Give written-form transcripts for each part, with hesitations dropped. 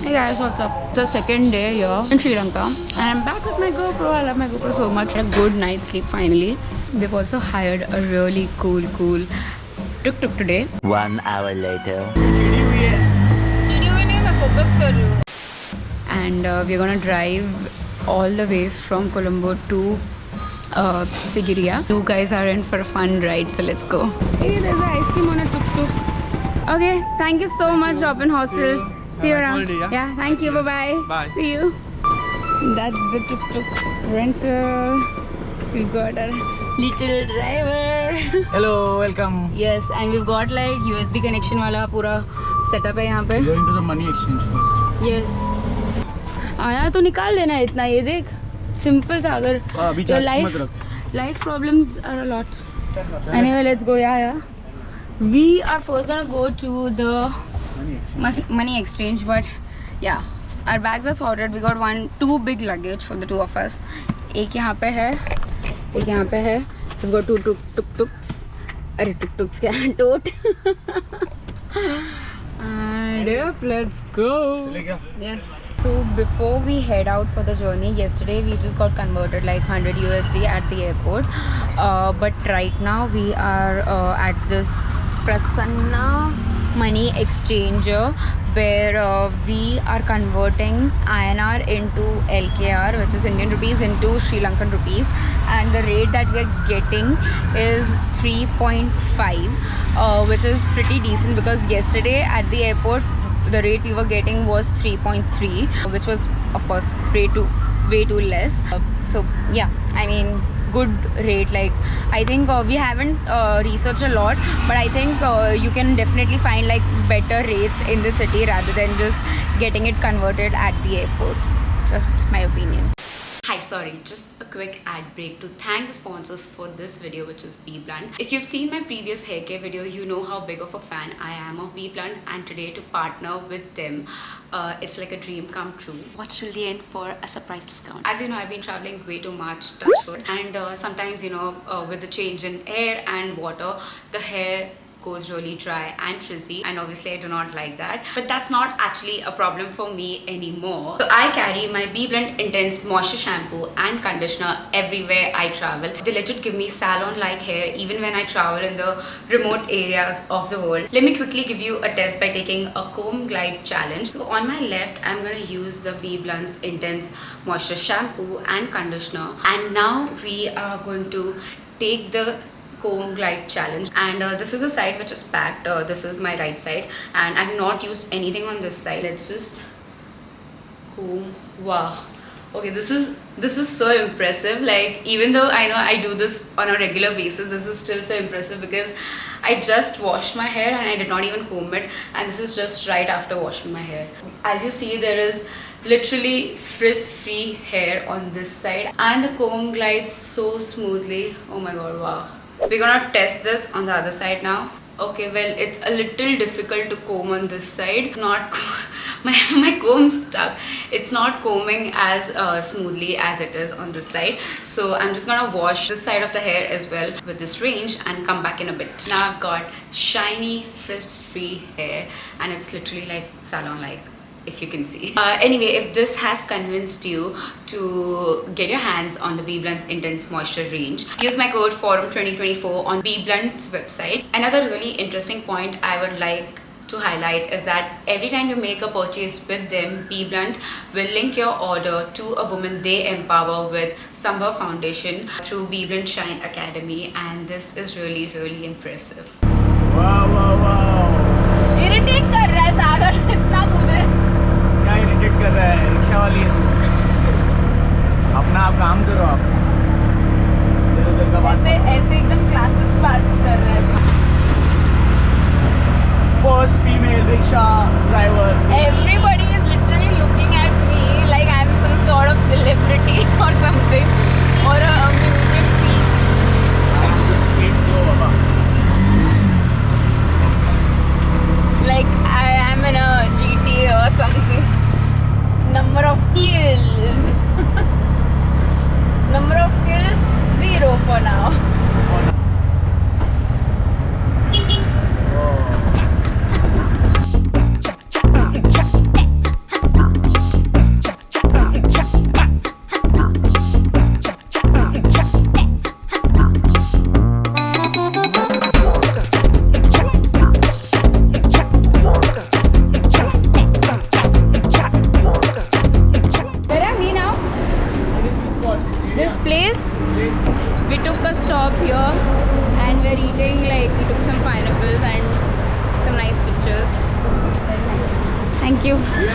Hey guys, what's up? It's the second day here in Sri Lanka and I'm back with my GoPro. I love my GoPro so much. A good night's sleep finally. We've also hired a really cool tuk-tuk today. 1 hour later. And we're gonna drive all the way from Colombo to Sigiriya. You guys are in for a fun ride, so let's go. Hey, there's an ice cream on a tuk-tuk. Okay, thank you so much, Robin Hostels. See you around. Yeah, thank you. Bye-bye. Bye. See you. That's the tuk-tuk rental. We've got our little driver. Hello, welcome. Yes, and we've got like USB connection wala pura setup है यहाँ पे. Going to the money exchange first. Yes. आया तो निकाल देना इतना ये देख. Simple सा अगर अभी your मत रख. life problems are a lot. Anyway, let's go. Yeah. We are first gonna go to the money exchange, but yeah, our bags are sorted. We got two big luggage for the two of us. एक यहाँ पे है, एक यहाँ पे है. We've got two tuk-tuks. अरे tuk-tuks क्या? Tote. And yep, let's go. Yes. So before we head out for the journey, yesterday we just got converted like 100 USD at the airport. But right now we are at this Prasanna money exchanger where we are converting INR into LKR, which is Indian rupees, into Sri Lankan rupees, and the rate that we are getting is 3.5, which is pretty decent because yesterday at the airport the rate we were getting was 3.3, which was of course way too less. So yeah, I mean, good rate. Like I think we haven't researched a lot, but I think you can definitely find like better rates in the city rather than just getting it converted at the airport. Just my opinion. Hi, sorry, just a quick ad break to thank the sponsors for this video, which is BBlunt. If you've seen my previous hair care video, you know how big of a fan I am of BBlunt, and today to partner with them, it's like a dream come true. Watch till the end for a surprise discount. As you know, I've been traveling way too much, touch wood, and sometimes, you know, with the change in air and water, the hair goes really dry and frizzy, and obviously I do not like that, but that's not actually a problem for me anymore. So I carry my BBlunt Intense Moisture Shampoo and Conditioner everywhere I travel. They legit give me salon-like hair even when I travel in the remote areas of the world. Let me quickly give you a test by taking a comb glide challenge. So on my left, I'm gonna use the BBlunt's Intense Moisture Shampoo and Conditioner, and now we are going to take the comb glide challenge, and this is the side which is packed. This is my right side, and I've not used anything on this side. Let's just comb. Wow, okay, this is so impressive. Like, even though I know I do this on a regular basis, this is still so impressive because I just washed my hair and I did not even comb it, and this is just right after washing my hair. As you see, there is literally frizz-free hair on this side, and the comb glides so smoothly. Oh my god, wow. We're gonna test this on the other side now. Okay, well, it's a little difficult to comb on this side. It's not my comb's stuck. It's not combing as smoothly as it is on this side. So I'm just gonna wash this side of the hair as well with this range and come back in a bit. Now I've got shiny, frizz-free hair, and it's literally like salon-like, if you can see. Anyway, if this has convinced you to get your hands on the BBlunt's Intense Moisture range, use my code FORUM2024 on BBlunt's website. Another really interesting point I would like to highlight is that every time you make a purchase with them, BBlunt will link your order to a woman they empower with Sambhav Foundation through BBlunt Shine Academy, and this is really, really impressive. Wow. Irritate कर रहा है सागर इतना मुझे. क्या irritate कर रहा है? Rickshaw वाली है तू. अपना आप काम करो आप. इधर का बात. ऐसे एकदम क्लासेस बात कर रहा है. First female rickshaw driver. Everybody is literally looking at me like I'm some sort of celebrity or something, or a music piece. Speed slow, Baba.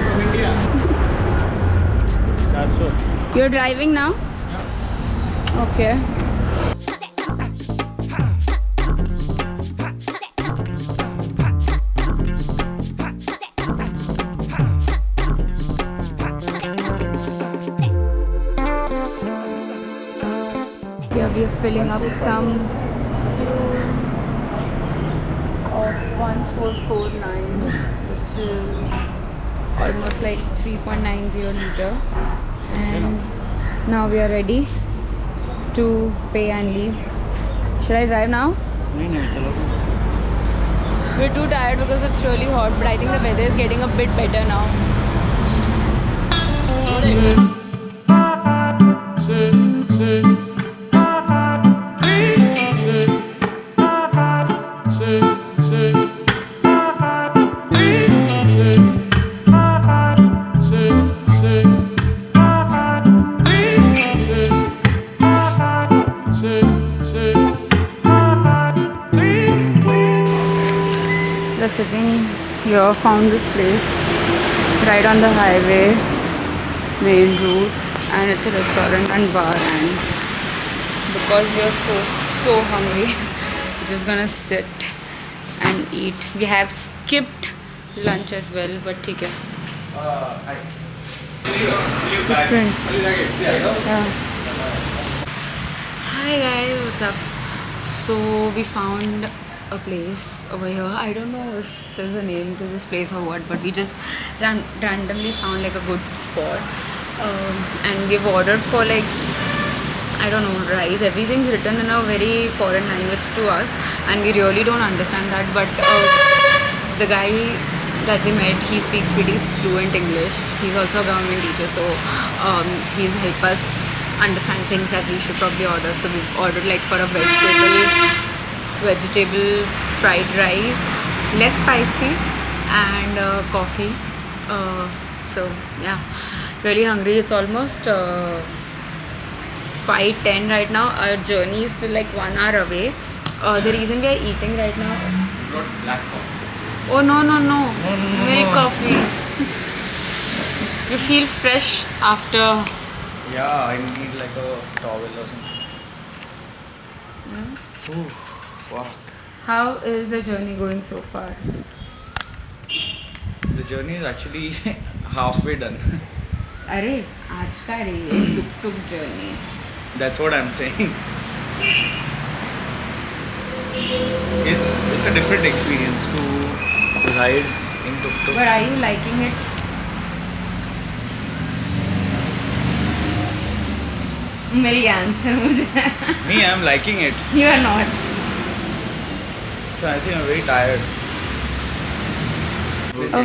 from India. 400. You're driving now? Okay. Yeah, we are filling up some of 1449, which is almost like 3.90 liter, and now we are ready to pay and leave. Should I drive now? We're too tired because it's really hot, but I think the weather is getting a bit better now. We're sitting here, found this place right on the highway, main route, and it's a restaurant and bar, and because we are so hungry, we're just gonna sit and eat. We have skipped lunch as well, but okay. Different. Yeah. Hi guys, what's up? So we found a place over here. I don't know if there's a name to this place or what, but we just randomly found like a good spot, and we've ordered for like, I don't know, rice. Everything's written in a very foreign language to us, and we really don't understand that, but the guy that we met, he speaks pretty fluent English. He's also a government teacher, so he's helped us understand things that we should probably order. So we ordered like for a vegetable fried rice, less spicy, and coffee. So yeah, really hungry. It's almost 5:10 right now. Our journey is still like 1 hour away. The reason we are eating right now, Not black coffee. oh no, milk coffee. You feel fresh after. Yeah, I need like a towel or something. Ooh, wow. How is the journey going so far? The journey is actually halfway done. अरे आज का रे tuk journey. That's what I'm saying. It's a different experience to ride in tuk-tuk. But are you liking it? मेरी answer मुझे. Me, I'm liking it. You are not. So I think I'm very tired. Oh.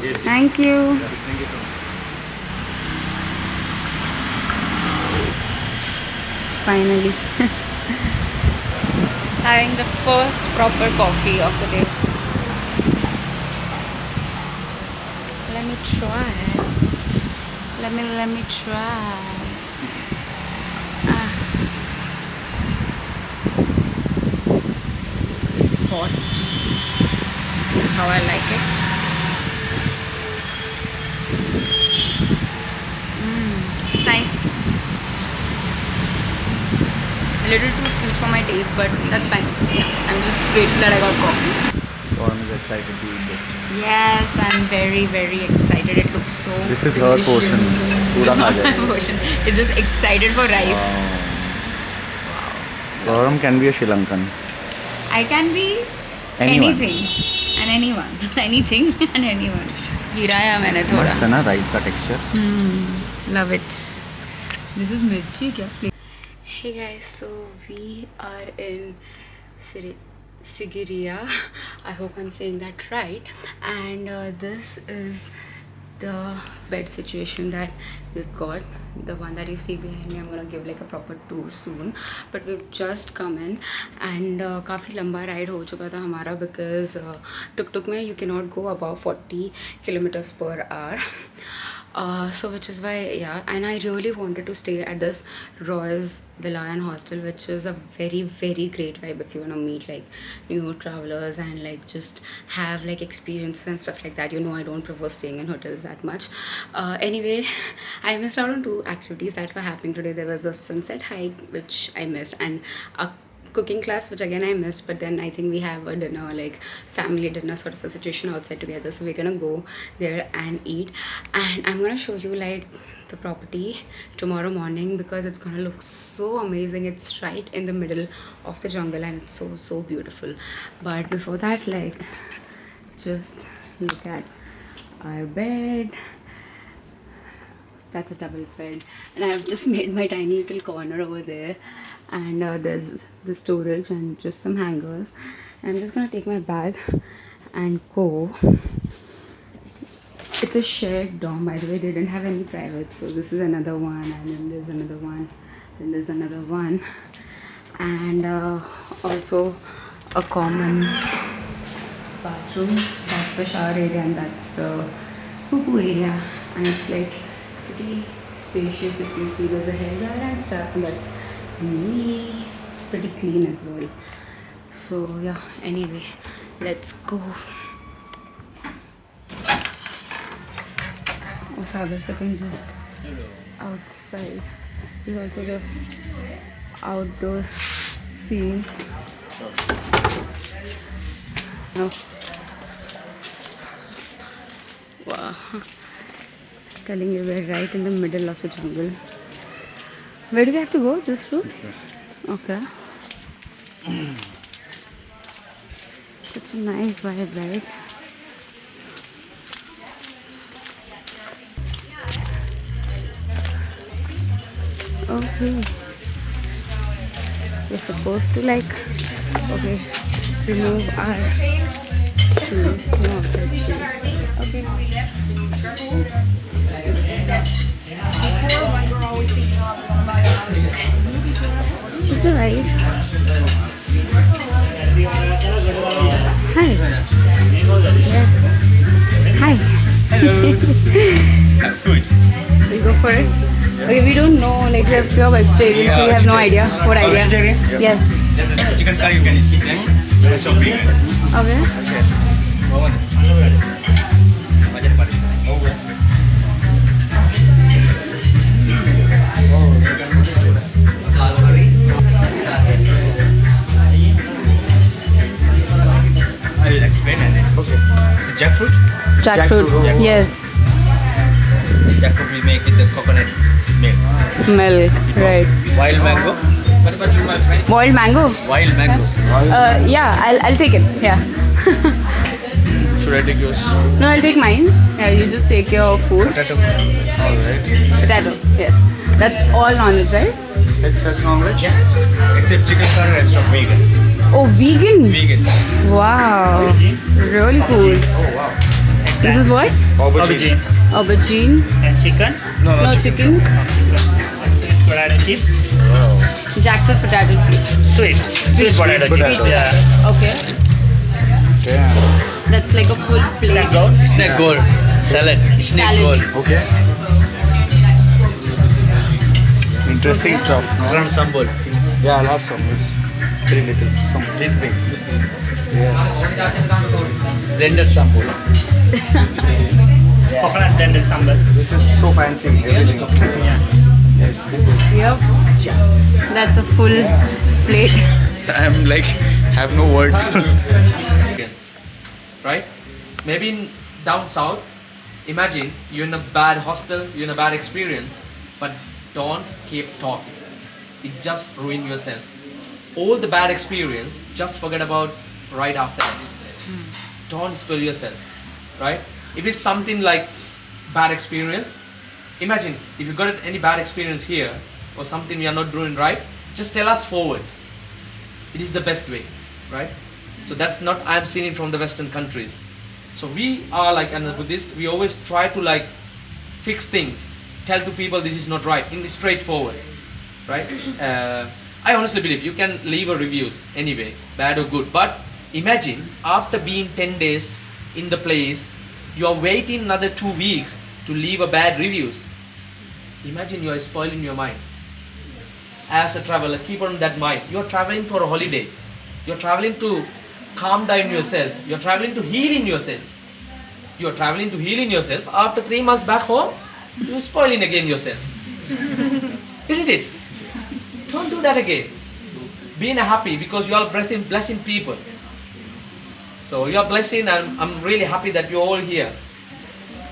Yes. Thank you. Thank you so much. Finally. Having the first proper coffee of the day. Let me try. Let me try. It's hot. How I like it. It's nice. A little too sweet for my taste, but that's fine. Yeah, I'm just grateful that I got coffee. Forum is excited to eat this. Yes, I'm very, very excited. It looks so This is her delicious. portion. Pura It's kha not my jayega. portion. It's just excited for rice. Forum can be a Sri Lankan. I can be Anyone. anything and anyone. Anything and anyone. गिराया मैंने थोड़ा. मस्त है ना rice का texture. Love it. This is mirchi क्या? Hey guys, so we are in Sigiriya. I hope I'm saying that right. And this is the bed situation that we've got. The one that you see behind me, I'm gonna give like a proper tour soon. But we've just come in, and काफ़ी लंबा ride हो चुका था हमारा, because tuk-tuk में you cannot go above 40 kilometers per hour. So which is why, yeah, and I really wanted to stay at this Roy's Villa and Hostel, which is a very, very great vibe if you want to meet like new travelers and like just have like experiences and stuff like that. You know, I don't prefer staying in hotels that much. Anyway, I missed out on two activities that were happening today. There was a sunset hike, which I missed, and a cooking class, which again I missed. But then I think we have a dinner, like family dinner sort of a situation outside together, so we're gonna go there and eat. And I'm gonna show you like the property tomorrow morning because it's gonna look so amazing. It's right in the middle of the jungle and it's so beautiful. But before that, like, just look at our bed. That's a double bed, and I've just made my tiny little corner over there. And there's the storage and just some hangers. And I'm just gonna take my bag and go. It's a shared dorm, by the way. They didn't have any private, so this is another one, and then there's another one, then there's another one, and also a common bathroom. That's the shower area, and that's the poo area, and it's like pretty spacious. If you see, there's a hair dryer and stuff, and that's me. It's pretty clean as well. So yeah, anyway, let's go. Oh, Sagar sitting just outside. There's also the outdoor scene. Oh. Wow. Telling you, we're right in the middle of the jungle. Where do we have to go? This route? Okay. Such a nice vibe, right? Okay. We're supposed to like, okay, remove our shoes. No outside shoes. Okay. It's alright. Hi. Yes. Hi. Hello. Food. We go for it. Okay, we don't know, like we have pure vegetarian, so we have no idea. What idea? Vegetarian? Yes. That's a chicken curry you can eat. That's so big. Okay. I will explain it. Okay. It's a jackfruit. Jackfruit. Jackfruit. Yes. Jackfruit we make with the coconut milk. Milk. Right. Wild mango. What about you, my friend? Boiled mango. Wild mango. Yeah, I'll take it. Yeah. Should I take yours? No, I'll take mine. Yeah, you just take your food. Potato. Alright. Potato. Yes. That's all non-veg, right? That's non-veg? Yeah. Except chicken curry, rest of vegan. Oh, vegan. Vegan. Wow. Really cool. Oh wow. This is what? Aubergine. Aubergine. And chicken, No chicken. potato chips, Jackfruit potato chips. sweet potato chips. Yeah. Okay. Damn. That's like a full plate. Snack gold. Snack gold. Salad. Snack Salad. gold. Okay. Interesting stuff. Ground sambal. Yeah, I'll have some. It's very little. Some little bit. Yes. Blended sambal. Coconut blended sambal. This is so fancy. Everything. Yes. Yep. That's a full plate. I'm like, have no words. Right? Maybe in down south, imagine you're in a bad hostel, you're in a bad experience, but don't keep talking. It just ruin yourself. All the bad experience, just forget about right after that. Don't spoil yourself. Right? If it's something like bad experience, imagine if you got any bad experience here or something we are not doing right, just tell us forward. It is the best way, right? So that's not I'm seeing it from the Western countries. So we are like, and Buddhist, we always try to like fix things, tell to people this is not right, in the straightforward, right? I honestly believe you can leave a reviews anyway, bad or good. But imagine after being 10 days in the place, you are waiting another 2 weeks to leave a bad reviews. Imagine you are spoiling your mind. As a traveler, keep on that mind. You are traveling for a holiday. You are traveling to calm down yourself. You are traveling to heal in yourself. You are traveling to heal in yourself. After 3 months back home, you are spoiling again yourself. Isn't it? Don't do that again. Being happy because you are blessing people. So you are blessing, and I'm really happy that you're all here.